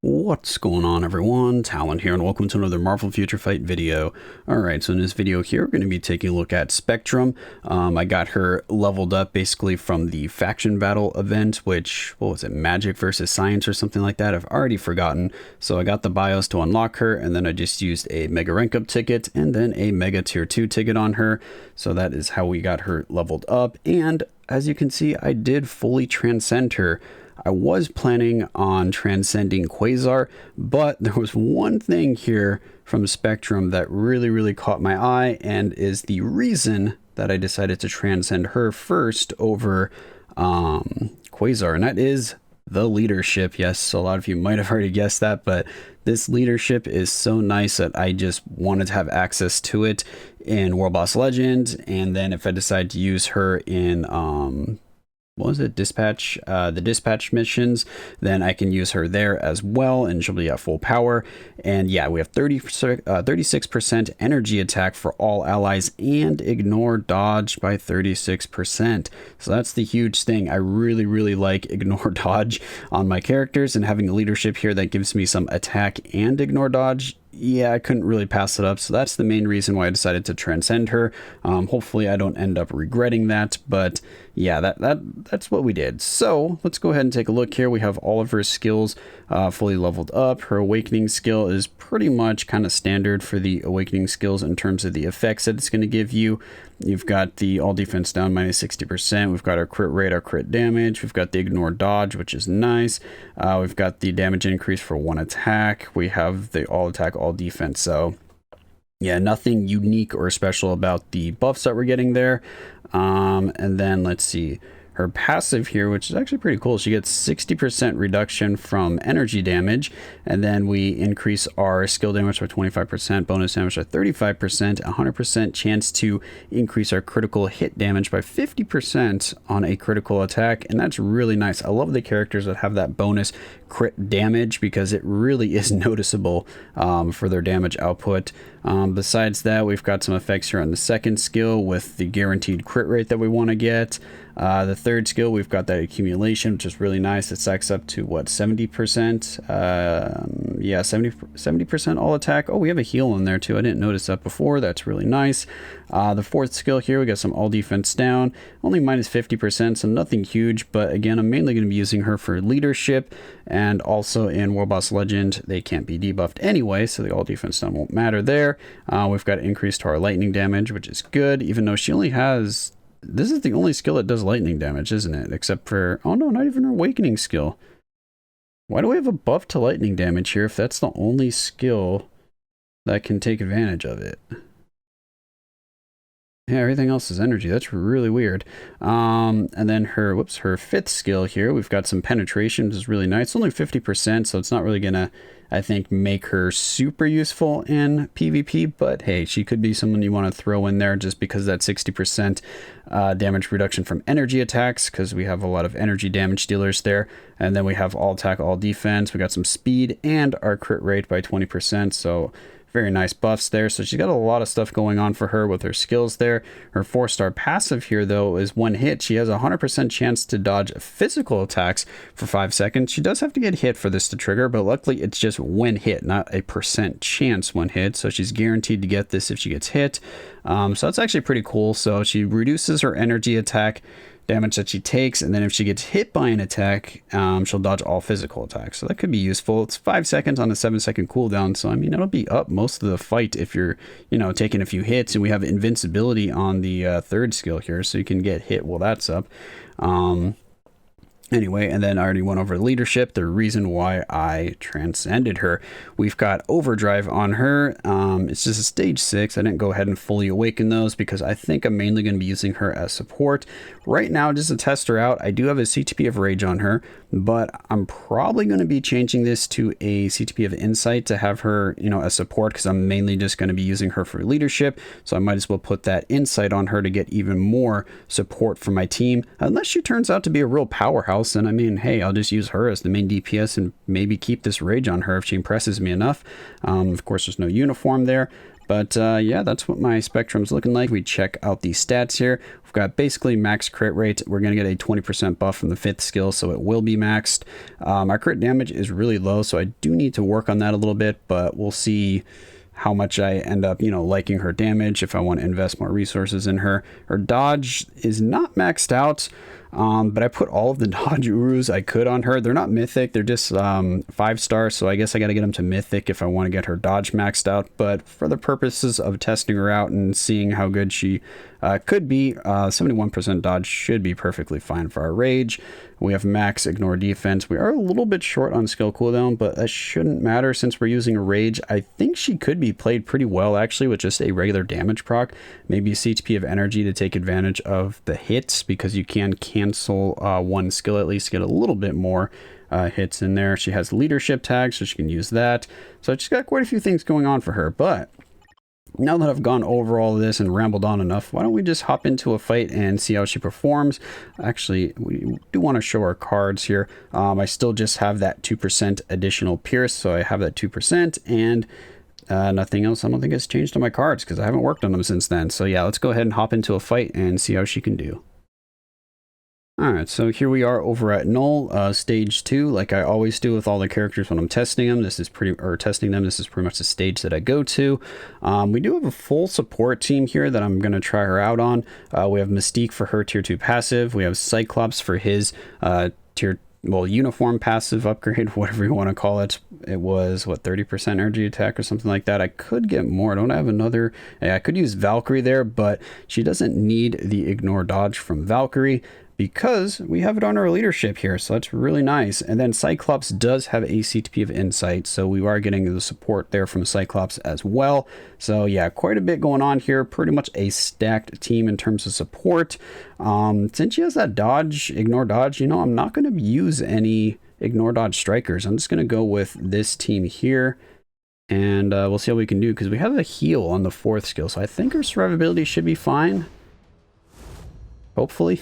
What's going on, everyone? Talen here, and welcome to another Marvel Future Fight video. Alright, so in this video here, we're going to be taking a look at Spectrum. I got her leveled up basically from the faction battle event, which, what was it, Magic versus Science or something like that? I've already forgotten. So I got the BIOS to unlock her, and then I just used a Mega Rank Up ticket, and then a Mega Tier 2 ticket on her. So that is how we got her leveled up, and as you can see, I did fully transcend her. I was planning on transcending Quasar, but there was one thing here from Spectrum that really caught my eye and is the reason that I decided to transcend her first over Quasar, and that is the leadership. Yes, a lot of you might have already guessed that, but this leadership is so nice that I just wanted to have access to it in World Boss Legend, and then if I decide to use her in what was it, dispatch, the dispatch missions, then I can use her there as well, and she'll be at full power. And yeah, we have 36% energy attack for all allies and ignore dodge by 36%. So that's the huge thing. I really like ignore dodge on my characters, and having a leadership here that gives me some attack and ignore dodge, yeah, I couldn't really pass it up. So that's the main reason why I decided to transcend her. Hopefully I don't end up regretting that, but yeah, that's what we did. So let's go ahead and take a look here. We have all of her skills fully leveled up. Her awakening skill is pretty much kind of standard for the awakening skills in terms of the effects that it's going to give you. You've got the all defense down minus 60%. We've got our crit rate, our crit damage. We've got the ignore dodge, which is nice. We've got the damage increase for one attack. We have the all attack, all defense. So yeah, nothing unique or special about the buffs that we're getting there. And then let's see. Her passive here, which is actually pretty cool. She gets 60% reduction from energy damage, and then we increase our skill damage by 25%, bonus damage by 35%, 100% chance to increase our critical hit damage by 50% on a critical attack, and that's really nice. I love the characters that have that bonus crit damage because it really is noticeable for their damage output. Besides that, we've got some effects here on the second skill with the guaranteed crit rate that we want to get. The third skill, we've got that accumulation, which is really nice. It stacks up to what, 70%? Yeah, 70% all attack. Oh, we have a heal in there too. I didn't notice that before. That's really nice. The fourth skill here, we got some all defense down, only minus 50%, so nothing huge. But again, I'm mainly going to be using her for leadership, and also in World Boss Legend, they can't be debuffed anyway, so the all defense down won't matter there. We've got increase to our lightning damage, which is good, even though she only has... This is the only skill that does lightning damage, isn't it? Except for... Oh no, not even her awakening skill. Why do we have a buff to lightning damage here if that's the only skill that can take advantage of it? Yeah, everything else is energy. That's really weird. And then her fifth skill here, we've got some penetration, which is really nice. It's only 50%, so it's not really gonna, I think, make her super useful in PvP, but hey, she could be someone you want to throw in there just because that 60% damage reduction from energy attacks, because we have a lot of energy damage dealers there. And then we have all attack, all defense. We got some speed and our crit rate by 20%, so very nice buffs there. So she's got a lot of stuff going on for her with her skills there. Her 4-star passive here, though, is one hit. She has a 100% chance to dodge physical attacks for 5 seconds. She does have to get hit for this to trigger, but luckily it's just when hit, not a percent chance when hit. So she's guaranteed to get this if she gets hit. So that's actually pretty cool. So she reduces her energy attack damage that she takes, and then if she gets hit by an attack, she'll dodge all physical attacks, so that could be useful. It's 5 seconds on a 7-second cooldown, so I mean, it'll be up most of the fight if you're, you know, taking a few hits. And we have invincibility on the third skill here, so you can get hit while that's up. Anyway, and then I already went over leadership, the reason why I transcended her. We've got overdrive on her. It's just a stage 6. I didn't go ahead and fully awaken those because I think I'm mainly going to be using her as support. Right now, just to test her out, I do have a CTP of rage on her, but I'm probably going to be changing this to a CTP of insight to have her, you know, as support, because I'm mainly just going to be using her for leadership. So I might as well put that insight on her to get even more support for my team, unless she turns out to be a real powerhouse. And I mean, hey, I'll just use her as the main DPS and maybe keep this rage on her if she impresses me enough. Of course, there's no uniform there, But yeah, that's what my Spectrum's looking like. We check out the stats here. We've got basically max crit rate. We're going to get a 20% buff from the 5th skill, so it will be maxed. Our crit damage is really low, so I do need to work on that a little bit, but we'll see how much I end up, liking her damage if I want to invest more resources in her. Her dodge is not maxed out, but I put all of the dodge urus I could on her. They're not mythic, they're just 5 stars, so I guess I got to get them to mythic if I want to get her dodge maxed out. But for the purposes of testing her out and seeing how good she could be, 71% dodge should be perfectly fine for our rage. We have max ignore defense. We are a little bit short on skill cooldown, but that shouldn't matter since we're using a rage. I think she could be played pretty well actually with just a regular damage proc. Maybe CHP of energy to take advantage of the hits, because you can cancel one skill at least, get a little bit more hits in there. She has leadership tags, so she can use that. So she's got quite a few things going on for her. But now that I've gone over all of this and rambled on enough, why don't we just hop into a fight and see how she performs. Actually, we do want to show our cards here. I still just have that 2% additional pierce, so I have that 2%, and nothing else I don't think has changed on my cards because I haven't worked on them since then. So yeah, let's go ahead and hop into a fight and see how she can do. Alright, so here we are over at Null, stage 2, like I always do with all the characters when I'm testing them. This is pretty much the stage that I go to. We do have a full support team here that I'm going to try her out on. We have Mystique for her tier 2 passive. We have Cyclops for his uniform passive upgrade, whatever you want to call it. It was, what, 30% energy attack or something like that. I could get more. I don't have another. I could use Valkyrie there, but she doesn't need the ignore dodge from Valkyrie, because we have it on our leadership here, so that's really nice. And then Cyclops does have a CTP of Insight, so we are getting the support there from Cyclops as well. So yeah, quite a bit going on here. Pretty much a stacked team in terms of support. Since she has that dodge, ignore dodge, I'm not going to use any ignore dodge strikers. I'm just going to go with this team here. And we'll see how we can do, because we have a heal on the 4th skill, so I think our survivability should be fine. Hopefully.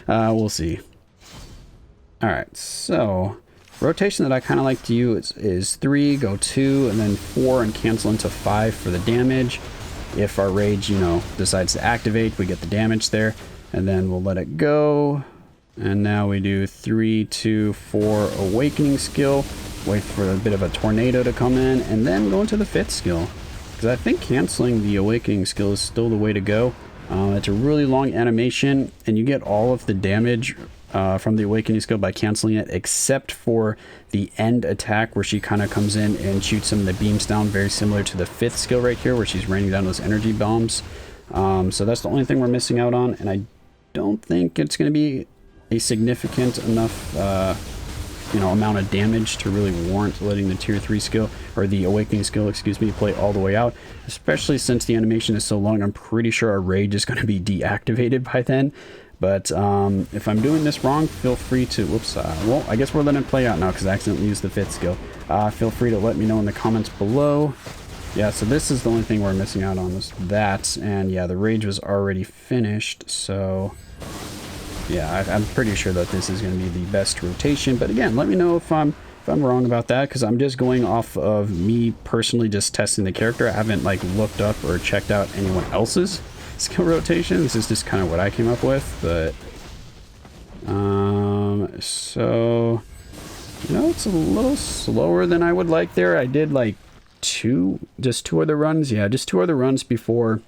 We'll see. Alright, so rotation that I kind of like to use is 3, go 2, and then 4, and cancel into 5 for the damage. If our rage, decides to activate, we get the damage there, and then we'll let it go. And now we do 3, 2, 4 awakening skill, wait for a bit of a tornado to come in, and then go into the 5th skill. Because I think canceling the awakening skill is still the way to go. It's a really long animation, and you get all of the damage from the awakening skill by canceling it, except for the end attack where she kind of comes in and shoots some of the beams down, very similar to the 5th skill right here where she's raining down those energy bombs. So that's the only thing we're missing out on, and I don't think it's going to be a significant enough amount of damage to really warrant letting the tier 3 skill, or the awakening skill, excuse me, play all the way out, especially since the animation is so long. I'm pretty sure our rage is going to be deactivated by then. But if I'm doing this wrong, feel free to, well, I guess we're letting it play out now because I accidentally used the 5th skill. Feel free to let me know in the comments below. Yeah, so this is the only thing we're missing out on, is that, and yeah, the rage was already finished, so yeah, I'm pretty sure that this is going to be the best rotation. But again, let me know if I'm wrong about that, because I'm just going off of me personally just testing the character. I haven't looked up or checked out anyone else's skill rotation. This is just kind of what I came up with. But so it's a little slower than I would like there. I did just two other runs. Yeah, just 2 other runs before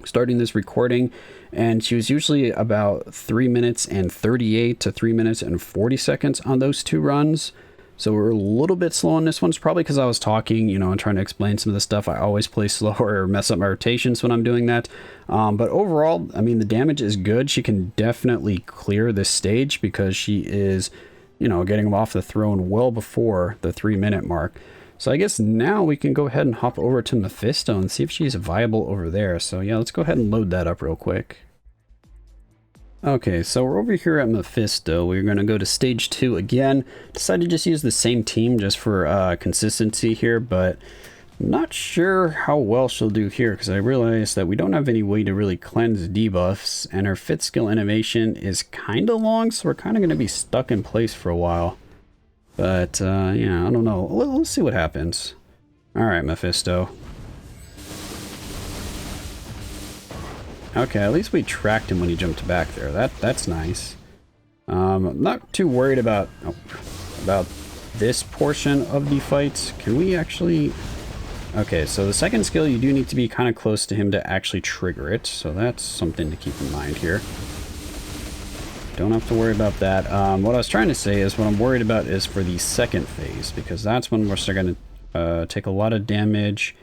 starting this recording, and she was usually about 3 minutes and 38 to 3 minutes and 40 seconds on those 2 runs. So we're a little bit slow on this one. It's probably because I was talking, and trying to explain some of the stuff. I always play slower or mess up my rotations when I'm doing that. But overall, I mean, the damage is good. She can definitely clear this stage because she is, getting off the throne well before the 3-minute mark. So I guess now we can go ahead and hop over to Mephisto and see if she's viable over there. So yeah, let's go ahead and load that up real quick. Okay, so we're over here at Mephisto. We're going to go to stage 2 again. Decided to just use the same team just for consistency here, but I'm not sure how well she'll do here because I realized that we don't have any way to really cleanse debuffs, and her 5th skill animation is kind of long, so we're kind of going to be stuck in place for a while. But, yeah, I don't know. Let's see what happens. Alright, Mephisto. Okay, at least we tracked him when he jumped back there. That's nice. I'm not too worried about this portion of the fight. Can we actually... Okay, so the second skill, you do need to be kind of close to him to actually trigger it. So that's something to keep in mind here. Don't have to worry about that. What I was trying to say is what I'm worried about is for the second phase, because that's when we're still going to take a lot of damage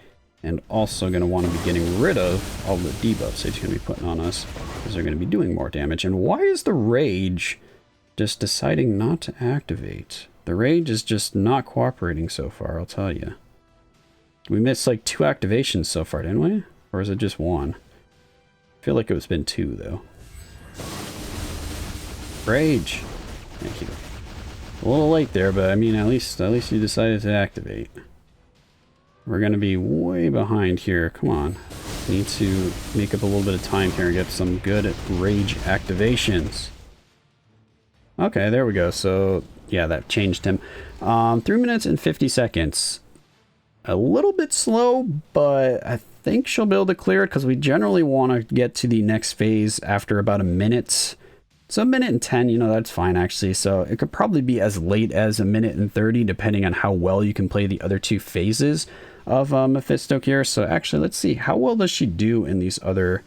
and also going to want to be getting rid of all the debuffs that he's going to be putting on us, because they're going to be doing more damage. And why is the Rage just deciding not to activate? The Rage is just not cooperating so far, I'll tell you. We missed like 2 activations so far, didn't we? Or is it just 1? I feel like it's been 2, though. Rage! Thank you. A little late there, but I mean, at least you decided to activate. We're going to be way behind here. Come on. Need to make up a little bit of time here and get some good Rage activations. Okay, there we go. So, yeah, that changed him. 3 minutes and 50 seconds. A little bit slow, but I think she'll be able to clear it because we generally want to get to the next phase after about a minute. So 1:10, you know, that's fine actually. So it could probably be as late as 1:30, depending on how well you can play the other 2 phases of Mephisto here. So actually, let's see, how well does she do in these other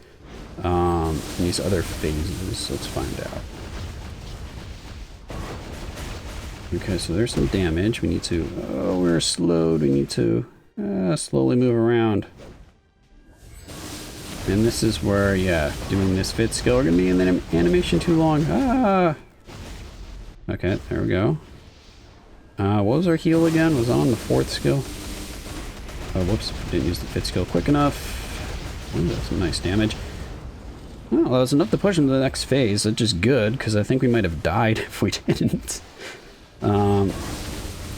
phases? Let's find out. Okay, so there's some damage. We need to... Oh, we're slowed. We need to slowly move around. And this is where, yeah, doing this fit skill, we're going to be in the animation too long. Ah! Okay, there we go. What was our heal again? Was on the 4th skill? Oh, whoops. Didn't use the fit skill quick enough. Ooh, that's some nice damage. Well, that was enough to push into the next phase. That's just good, because I think we might have died if we didn't.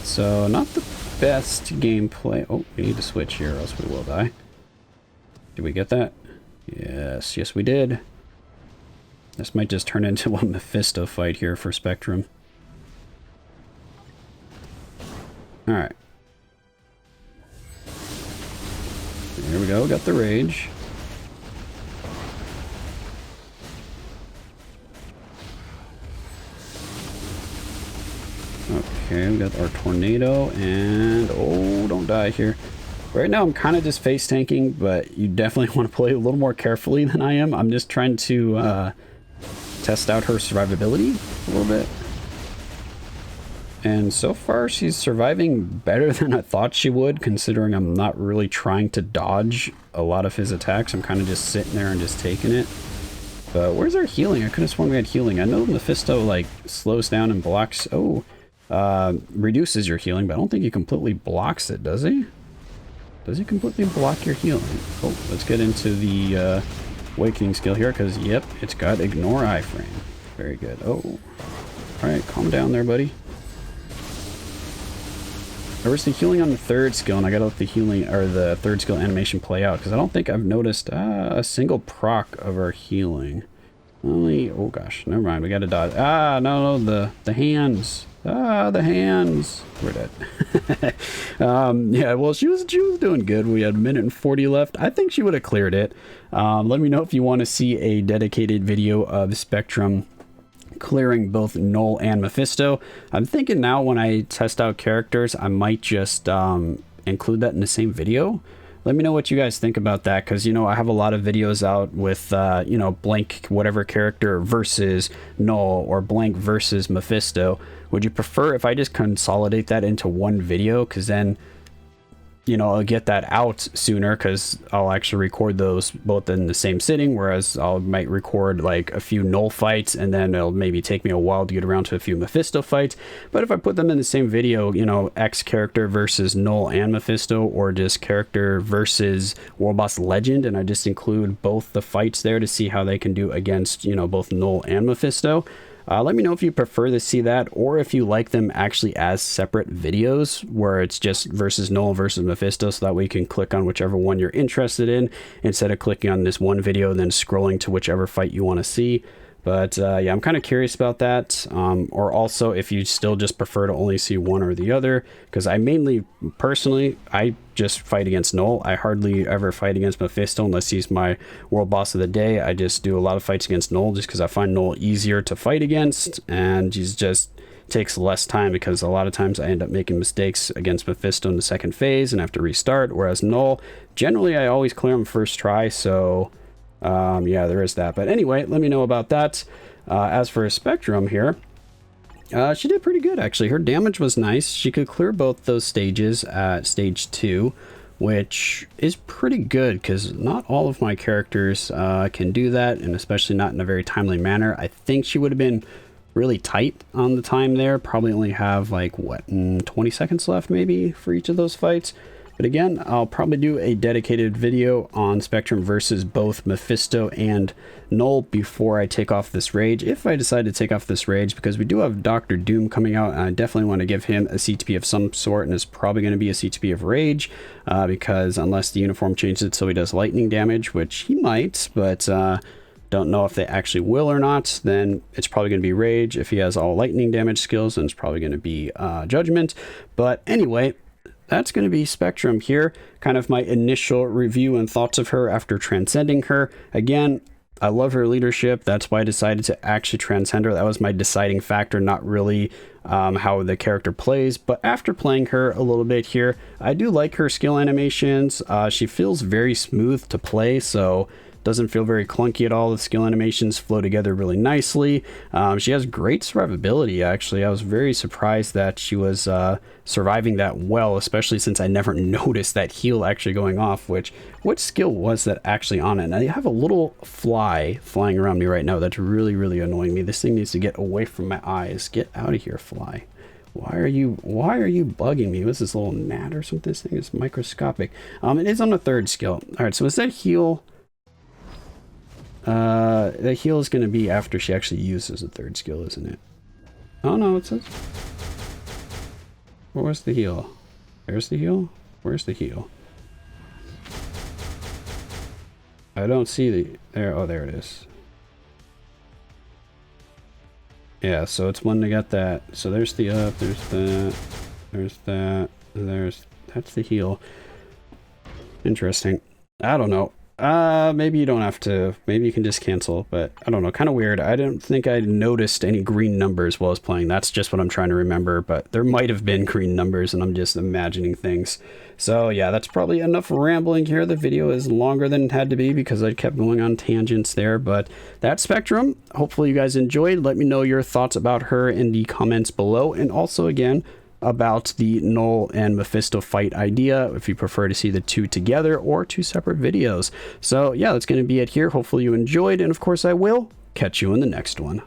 So not the best gameplay. Oh, we need to switch here, or else we will die. Did we get that? Yes, we did. This might just turn into a Mephisto fight here for Spectrum. Alright. There we go, got the Rage. Okay, we got our Tornado, and... Oh, don't die here. Right now I'm kind of just face tanking, but you definitely want to play a little more carefully than I am. I'm just trying to test out her survivability a little bit. And so far she's surviving better than I thought she would, considering I'm not really trying to dodge a lot of his attacks. I'm kind of just sitting there and just taking it. But where's our healing? I could have sworn we had healing. I know Mephisto like slows down and blocks... Oh, reduces your healing, but I don't think he completely blocks it, does he? Does he completely block your healing? Oh, let's get into the Awakening skill here, because, yep, it's got Ignore Iframe. Very good. Oh, alright, calm down there, buddy. There was the healing on the 3rd skill, and I gotta let the healing, or the 3rd skill animation play out, because I don't think I've noticed a single proc of our healing. Only, oh gosh, never mind, we gotta dodge. Ah, no, the hands. Ah, the hands. We're dead. Yeah, well, she was doing good. We had 1:40 left. I think she would have cleared it. Let me know if you want to see a dedicated video of Spectrum clearing both Null and Mephisto. I'm thinking now when I test out characters, I might just include that in the same video. Let me know what you guys think about that, because, you know, I have a lot of videos out with, you know, blank whatever character versus Null or blank versus Mephisto. Would you prefer if I just consolidate that into one video? Because then, you know, I'll get that out sooner, because I'll actually record those both in the same sitting, whereas I might record like a few Null fights, and then it'll maybe take me a while to get around to a few Mephisto fights. But if I put them in the same video, you know, X character versus Null and Mephisto, or just character versus World Boss Legend, and I just include both the fights there to see how they can do against, you know, both Null and Mephisto. Let me know if you prefer to see that, or if you like them actually as separate videos where it's just versus Null versus Mephisto, so that way you can click on whichever one you're interested in instead of clicking on this one video and then scrolling to whichever fight you want to see. But yeah, I'm kind of curious about that. Or also if you still just prefer to only see one or the other, because I mainly, personally, I just fight against Null. I hardly ever fight against Mephisto unless he's my world boss of the day. I just do a lot of fights against Null just because I find Null easier to fight against, and he's just takes less time, because a lot of times I end up making mistakes against Mephisto in the second phase and have to restart, whereas Null, generally I always clear him first try. So yeah, there is that. But anyway, let me know about that. As for Spectrum here, she did pretty good, actually. Her damage was nice. She could clear both those stages at stage 2, which is pretty good, because not all of my characters can do that, and especially not in a very timely manner. I think she would have been really tight on the time there. Probably only have like, what, 20 seconds left maybe for each of those fights. But again, I'll probably do a dedicated video on Spectrum versus both Mephisto and Null before I take off this rage, if I decide to take off this rage, because we do have Dr. Doom coming out, and I definitely want to give him a CTP of some sort, and it's probably going to be a CTP of rage, because unless the uniform changes it so he does lightning damage, which he might, but don't know if they actually will or not, then it's probably going to be rage. If he has all lightning damage skills, then it's probably going to be judgment. But anyway, that's going to be Spectrum here. Kind of my initial review and thoughts of her after transcending her. Again, I love her leadership. That's why I decided to actually transcend her. That was my deciding factor, not really how the character plays. But after playing her a little bit here, I do like her skill animations. She feels very smooth to play, so doesn't feel very clunky at all. The skill animations flow together really nicely. She has great survivability, actually. I was very surprised that she was surviving that well, especially since I never noticed that heal actually going off, which, what skill was that actually on it? And I have a little fly flying around me right now that's really, really annoying me. This thing needs to get away from my eyes. Get out of here, fly. Why are you bugging me? What's this little gnat or something? This thing is microscopic. It is on the third skill. All right, so is that heal? The heal is going to be after she actually uses the third skill, isn't it? Oh no, it says... Where's the heal? There's the heal? Where's the heal? I don't see the... There, oh, there it is. Yeah, so it's when they got that. So there's the up, there's that, there's that, that's the heal. Interesting. I don't know. Maybe you don't have to. Maybe you can just cancel, but I don't know. Kind of weird. I don't think I noticed any green numbers while I was playing. That's just what I'm trying to remember, but there might have been green numbers and I'm just imagining things. So yeah, that's probably enough rambling here. The video is longer than it had to be because I kept going on tangents there, but that's Spectrum. Hopefully you guys enjoyed. Let me know your thoughts about her in the comments below. And also, again, about the Null and Mephisto fight idea, if you prefer to see the two together or two separate videos. So yeah, that's going to be it here. Hopefully you enjoyed, and of course I will catch you in the next one.